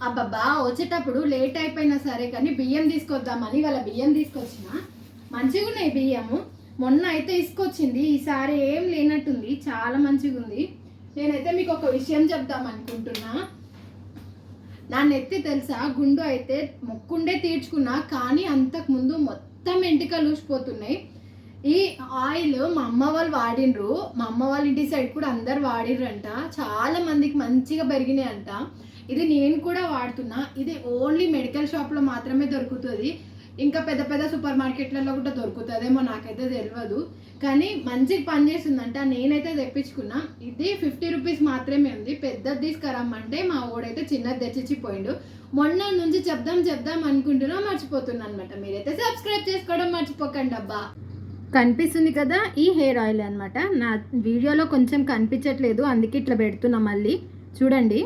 అబ్బబ్బా వచ్చేటప్పుడు లేట్ అయిపోయినా సరే కానీ బియ్యం తీసుకొద్దామని వాళ్ళ బియ్యం తీసుకొచ్చిన. మంచిగా ఉన్నాయి బియ్యము. మొన్న అయితే తీసుకొచ్చింది, ఈసారి ఏం లేనట్టుంది, చాలా మంచిగా ఉంది. నేనైతే మీకు ఒక విషయం చెప్దాం అనుకుంటున్నా. నా నెత్తి తెలుసా, గుండు అయితే మొక్కుండే తీర్చుకున్నా, కానీ అంతకుముందు మొత్తం ఎంటికలు ఊసిపోతున్నాయి. ఈ ఆయిల్ మా అమ్మ వాళ్ళు వాడినరు, మా అమ్మ వాళ్ళ ఇంటి సైడ్ కూడా అందరు వాడిర్రంట, చాలా మందికి మంచిగా పెరిగినాయి అంట. ఇది నేను కూడా వాడుతున్నా. ఇది ఓన్లీ మెడికల్ షాప్లో మాత్రమే దొరుకుతుంది, ఇంకా పెద్ద పెద్ద సూపర్ మార్కెట్లలో కూడా దొరుకుతుందేమో నాకైతే తెలియదు, కానీ మంచిగా పనిచేస్తుందంట. నేనైతే తెప్పించుకున్నా. ఇది 50 రూపీస్ మాత్రమే ఉంది. పెద్దది తీసుకురమ్మంటే మా ఓడైతే చిన్నది తెచ్చిచ్చిపోయిండు. మొన్న నుంచి చెప్దాం అనుకుంటున్నా, మర్చిపోతున్నా అనమాట. మీరైతే సబ్స్క్రైబ్ చేసుకోవడం మర్చిపోకండి అబ్బా. కనిపిస్తుంది కదా, ఈ హెయిర్ ఆయిల్ అనమాట. నా వీడియోలో కొంచెం కనిపించట్లేదు, అందుకే ఇట్లా పెడుతున్నా. మళ్ళీ చూడండి.